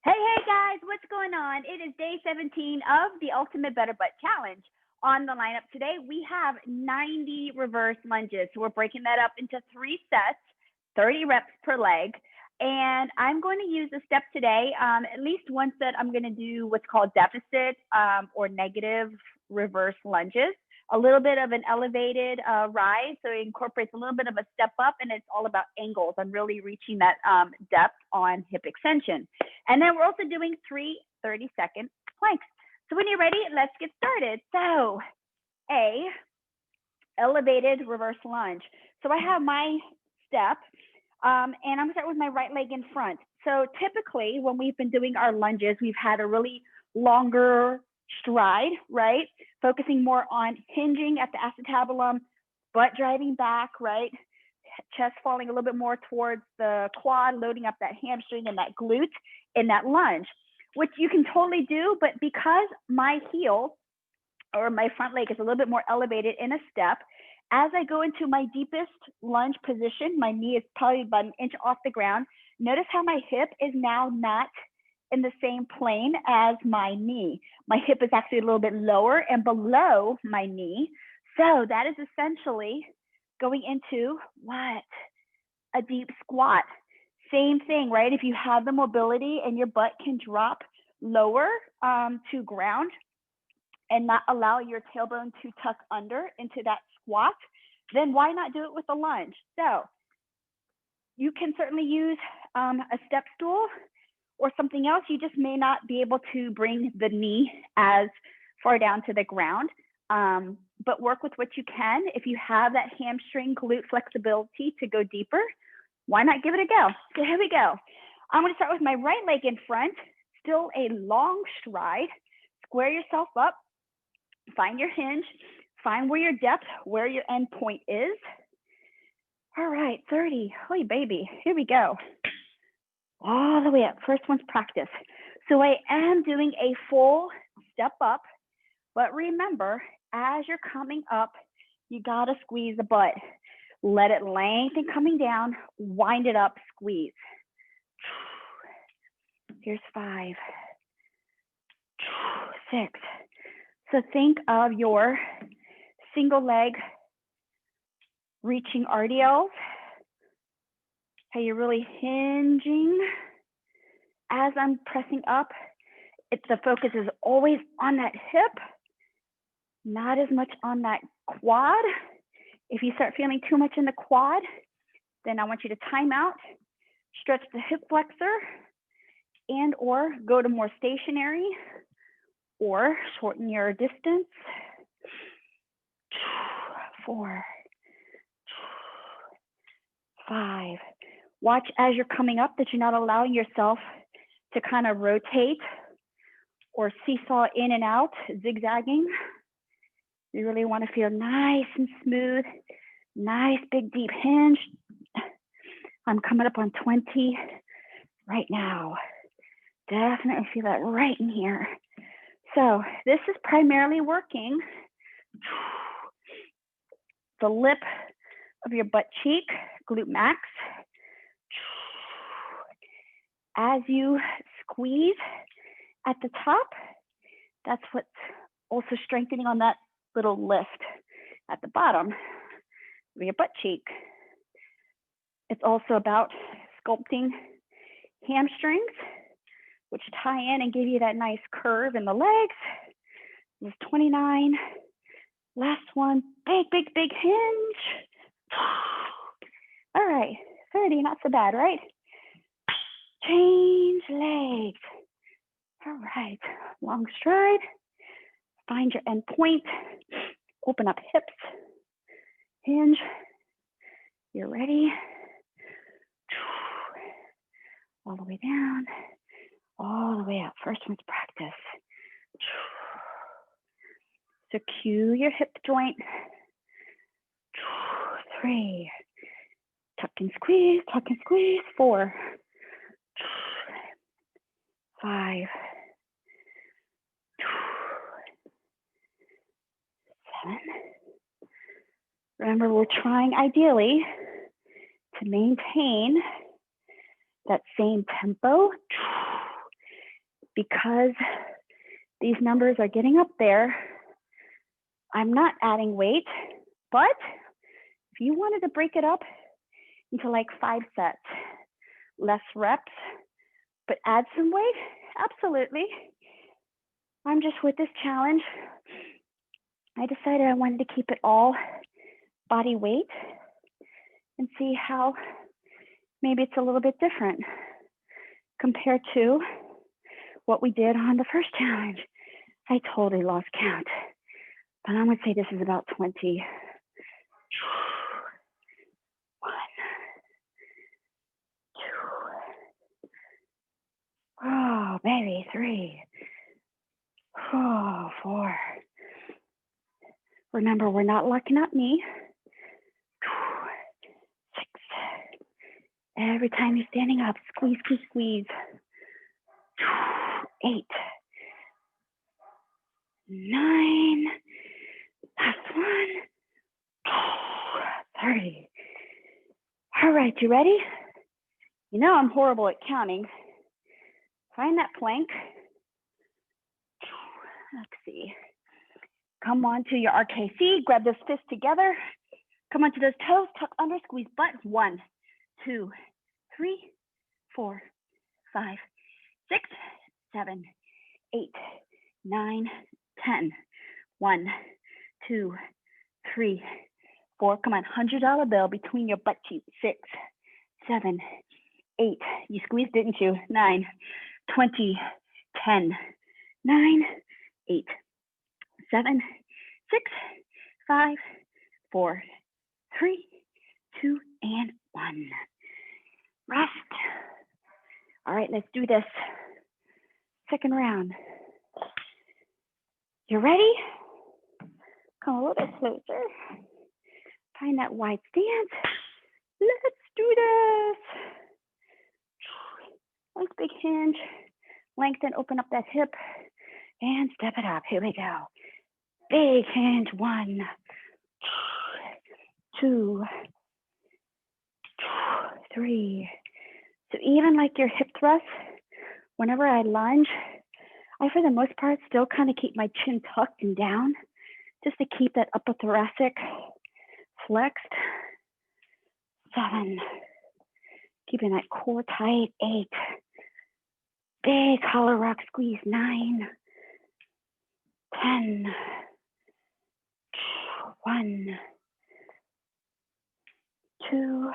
Hey guys, what's going on? It is day 17 of the Ultimate Better Butt Challenge. On the lineup today, we have 90 reverse lunges. So we're breaking that up into 3 sets, 30 reps per leg. And I'm going to use a step today. At least one set, I'm going to do what's called deficit or negative reverse lunges. A little bit of an elevated rise, so it incorporates a little bit of a step up, and it's all about angles and really reaching that depth on hip extension. And then we're also doing 3 30-second planks. So when you're ready, let's get started. So elevated reverse lunge. So I have my step, and I'm gonna start with my right leg in front. So typically when we've been doing our lunges, we've had a really longer stride, right? Focusing more on hinging at the acetabulum, butt driving back, right? Chest falling a little bit more towards the quad, loading up that hamstring and that glute in that lunge, which you can totally do. But because my heel or my front leg is a little bit more elevated in a step, as I go into my deepest lunge position, my knee is probably about an inch off the ground. Notice how my hip is now not in the same plane as my knee. My hip is actually a little bit lower and below my knee. So that is essentially going into what? A deep squat. Same thing, right? If you have the mobility and your butt can drop lower to ground and not allow your tailbone to tuck under into that squat, then why not do it with a lunge? So you can certainly use a step stool or something else. You just may not be able to bring the knee as far down to the ground, but work with what you can. If you have that hamstring glute flexibility to go deeper, why not give it a go? So here we go. I'm gonna start with my right leg in front, still a long stride. Square yourself up, find your hinge, find where your depth, where your end point is. All right, 30, holy baby, here we go. All the way up. First one's practice. So I am doing a full step up, but remember, as you're coming up, you gotta squeeze the butt. Let it lengthen coming down, wind it up, squeeze. Here's 5, 6. So think of your single leg reaching RDLs. How you're really hinging as I'm pressing up. The focus is always on that hip, not as much on that quad. If you start feeling too much in the quad, then I want you to time out, stretch the hip flexor, and or go to more stationary, or shorten your distance. 4, 5. Watch as you're coming up that you're not allowing yourself to kind of rotate or seesaw in and out, zigzagging. You really want to feel nice and smooth, nice big deep hinge. I'm coming up on 20 right now. Definitely feel that right in here. So this is primarily working the lip of your butt cheek, glute max. As you squeeze at the top, that's what's also strengthening on that little lift at the bottom of your butt cheek. It's also about sculpting hamstrings, which tie in and give you that nice curve in the legs. This is 29. Last one, big, big, big hinge. All right, 30, not so bad, right? Change legs. All right, long stride. Find your end point. Open up hips. Hinge. You're ready. All the way down. All the way up. First one's practice. So cue your hip joint. 3. Tuck and squeeze, tuck and squeeze. 4. 5. 7. Remember, we're trying ideally to maintain that same tempo because these numbers are getting up there, I'm not adding weight, but if you wanted to break it up into like 5 sets, less reps, but add some weight, absolutely. I'm just with this challenge. I decided I wanted to keep it all body weight and see how maybe it's a little bit different compared to what we did on the first challenge. I totally lost count, but I'm gonna say this is about 20. 1, 2, oh baby, 3, oh 4. Remember, we're not locking up me. 6. Every time you're standing up, squeeze, squeeze, squeeze. 8. 9. Last one. 30. All right, you ready? You know I'm horrible at counting. Find that plank. Let's see. Come on to your RKC. Grab those fists together. Come onto those toes. Tuck under. Squeeze butts. 1, 2, 3, 4, 5, 6, 7, 8, 9, 10. 1, 2, 3, 4. Come on, $100 bill between your butt cheeks. 6, 7, 8. You squeezed, didn't you? 9, 20, 10, 9, 8, 7, 6, 5, 4, 3, 2, and 1. Rest. All right, let's do this. Second round. You ready? Come a little bit closer. Find that wide stance. Let's do this. Nice big hinge. Lengthen, open up that hip, and step it up. Here we go. Big hinge. 1, 2, 3. So even like your hip thrust, whenever I lunge, I, for the most part, still kind of keep my chin tucked and down, just to keep that upper thoracic flexed. 7. Keeping that core tight. 8. Big hollow rock squeeze. 9. 10. 1, 2,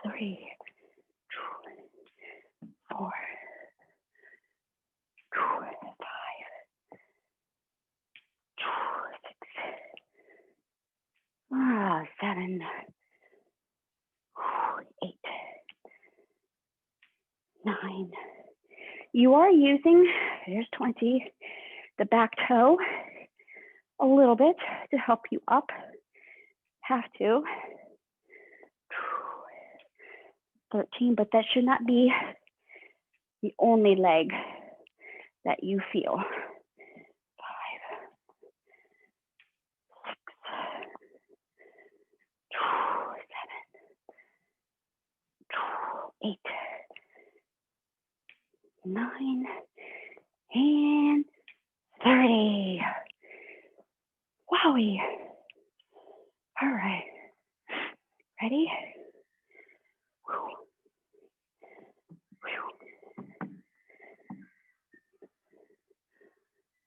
3, 4, 5, 6, 7, 8, 9. You are using, there's 20, the back toe a little bit to help you up. Have to. 13, but that should not be the only leg that you feel. 5, 6, 7, 8, 9, and 30. Wowie. All right. Ready?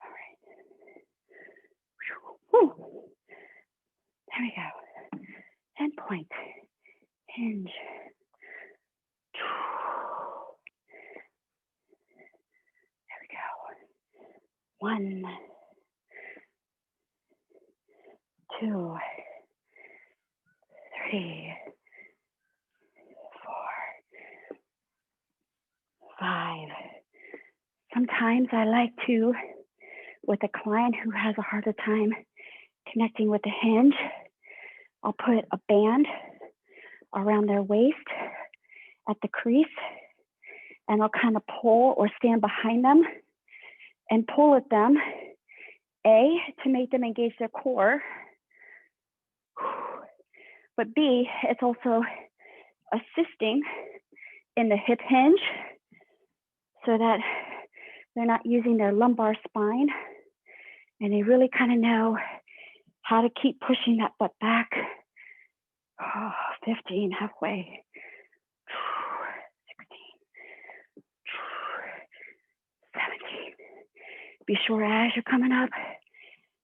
All right. There we go. 10 point. Hinge. There we go. 1, 2, 3, 4, 5. Sometimes I like to, with a client who has a harder time connecting with the hinge, I'll put a band around their waist at the crease, and I'll kind of pull or stand behind them and pull at them, A, to make them engage their core, but B, it's also assisting in the hip hinge so that they're not using their lumbar spine and they really kind of know how to keep pushing that butt back. Oh, 15, halfway. 16, 17. Be sure as you're coming up,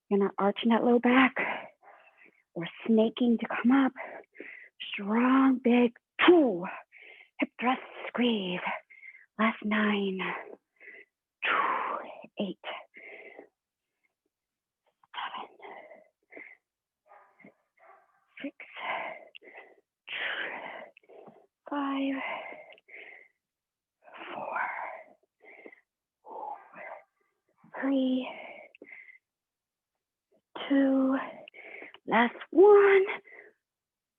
you're not arching that low back or snaking to come up. Strong, big, hip thrust, squeeze. Last 9, 8, 7, 6, 5, 4, 3, 2, last 1.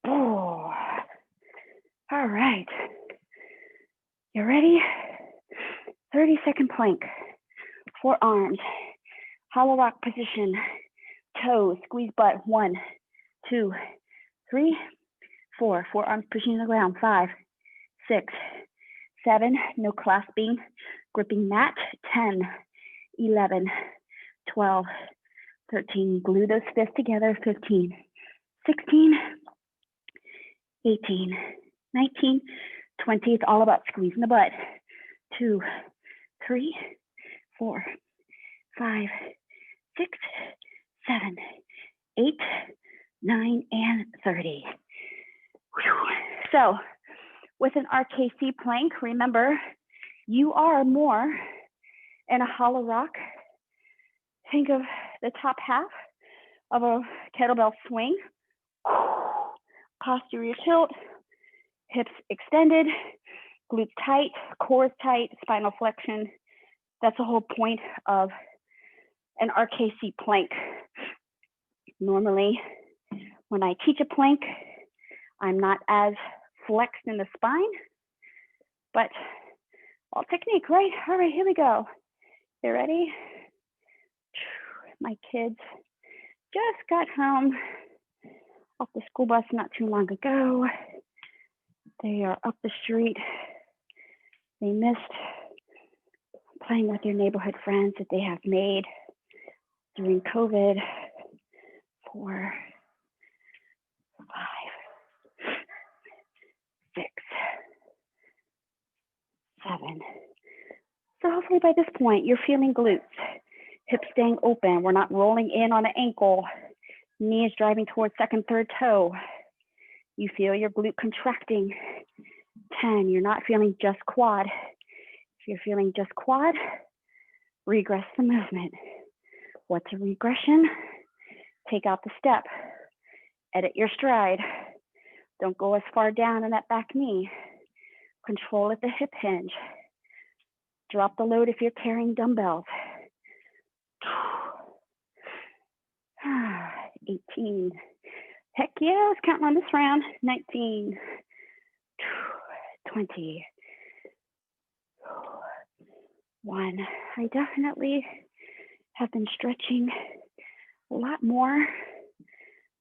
Oh, all right. You ready? 30-second plank. Forearms, hollow rock position. Toes, squeeze butt. 1, 2, 3, 4. Forearms pushing the ground. 5, 6, 7. No clasping, gripping mat. 10, 11, 12, 13. Glue those fists together. 15, 16, 18, 19, 20. It's all about squeezing the butt. 2, 3, 4, 5, 6, 7, 8, 9, and 30. Whew. So with an RKC plank, remember, you are more in a hollow rock. Think of the top half of a kettlebell swing. Posterior tilt, hips extended, glutes tight, core tight, spinal flexion. That's the whole point of an RKC plank. Normally, when I teach a plank, I'm not as flexed in the spine, but all technique, right? All right, here we go. You ready? My kids just got home off the school bus not too long ago. They are up the street. They missed playing with their neighborhood friends that they have made during COVID. 4, 5, 6, 7. So hopefully by this point, you're feeling glutes, hips staying open. We're not rolling in on the ankle, knees driving towards second, third toe. You feel your glute contracting. 10, you're not feeling just quad. If you're feeling just quad, regress the movement. What's a regression? Take out the step, edit your stride. Don't go as far down in that back knee. Control at the hip hinge. Drop the load if you're carrying dumbbells. 18. Heck yeah, let's count on this round. 19, 20, 1. I definitely have been stretching a lot more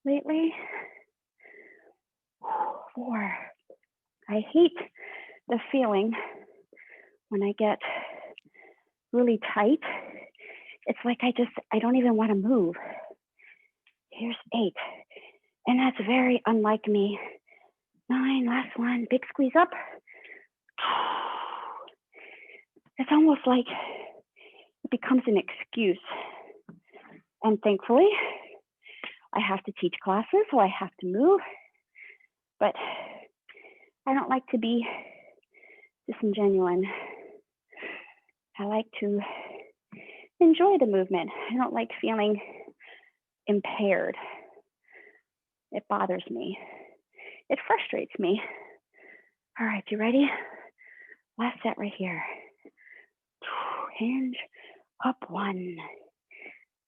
lately. 4. I hate the feeling when I get really tight. It's like I don't even want to move. Here's 8. And that's very unlike me. 9, last one, big squeeze up. It's almost like it becomes an excuse. And thankfully, I have to teach classes, so I have to move. But I don't like to be disingenuous. I like to enjoy the movement. I don't like feeling impaired. It bothers me. It frustrates me. All right, you ready? Last set right here. Hinge, up 1.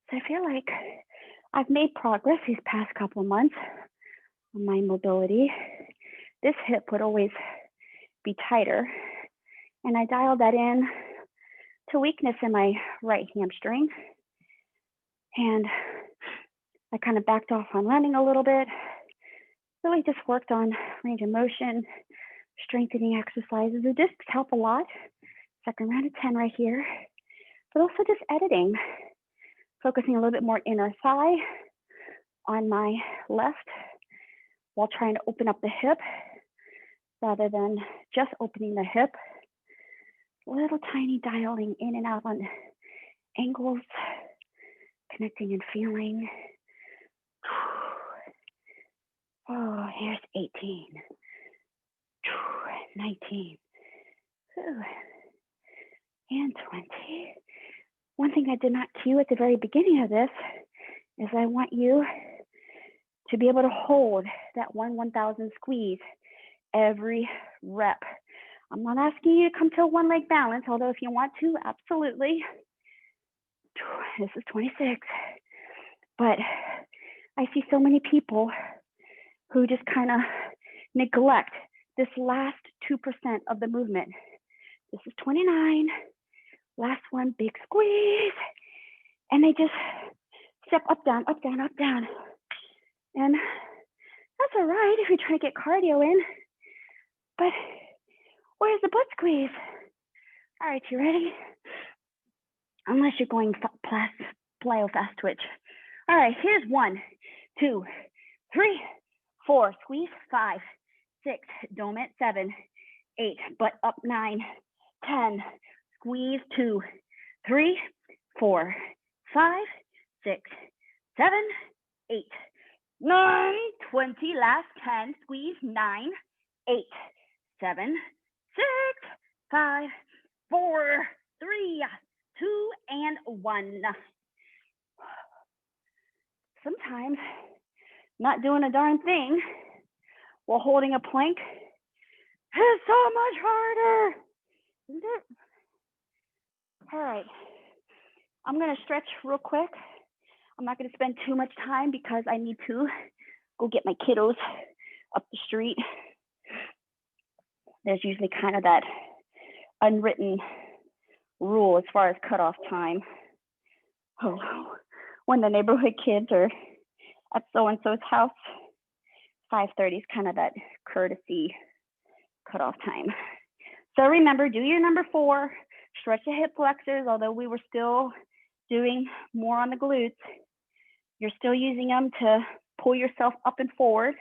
So I feel like I've made progress these past couple of months on my mobility. This hip would always be tighter, and I dialed that in to weakness in my right hamstring. And I kind of backed off on running a little bit, really just worked on range of motion, strengthening exercises. The discs help a lot, Second round of 10 right here, but also just editing, focusing a little bit more inner thigh on my left while trying to open up the hip rather than just opening the hip. Little tiny dialing in and out on angles, connecting and feeling. Oh, here's 18, 19, and 20. One thing I did not cue at the very beginning of this is I want you to be able to hold that 1/1000 squeeze every rep. I'm not asking you to come to a one leg balance, although if you want to, absolutely. This is 26. But I see so many people who just kind of neglect this last 2% of the movement. This is 29. Last one, big squeeze. And they just step up, down, up, down, up, down. And that's all right if you're trying to get cardio in. But where's the butt squeeze? All right, you ready? Unless you're going plyo fast twitch. All right, here's 1, 2, 3, 4. Squeeze 5, 6. Dome it 7, 8. Butt up 9, 10. Squeeze 2, 3, 4, 5, 6, 7, 8, 9, 20. Last 10. Squeeze 9, 8, 7, 6, 5, 4, 3, 2, and 1. Sometimes not doing a darn thing while holding a plank is so much harder, isn't it? All right, I'm gonna stretch real quick. I'm not gonna spend too much time because I need to go get my kiddos up the street. There's usually kind of that unwritten rule as far as cutoff time. Oh, when the neighborhood kids are at so-and-so's house, 5:30 is kind of that courtesy cutoff time. So remember, do your number 4, stretch the hip flexors, although we were still doing more on the glutes. You're still using them to pull yourself up and forward,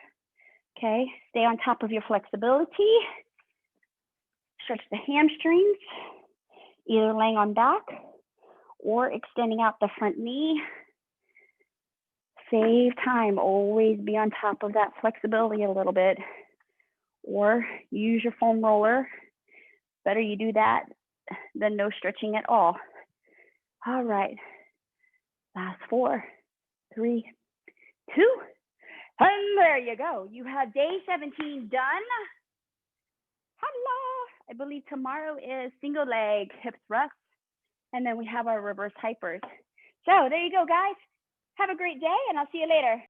okay? Stay on top of your flexibility. Stretch the hamstrings, either laying on back or extending out the front knee. Save time, always be on top of that flexibility a little bit, or use your foam roller. Better you do that than no stretching at all. All right, last 4, 3, 2, and there you go. You have day 17 done. Hello. I believe tomorrow is single leg hip thrust, and then we have our reverse hypers. So there you go, guys. Have a great day, and I'll see you later.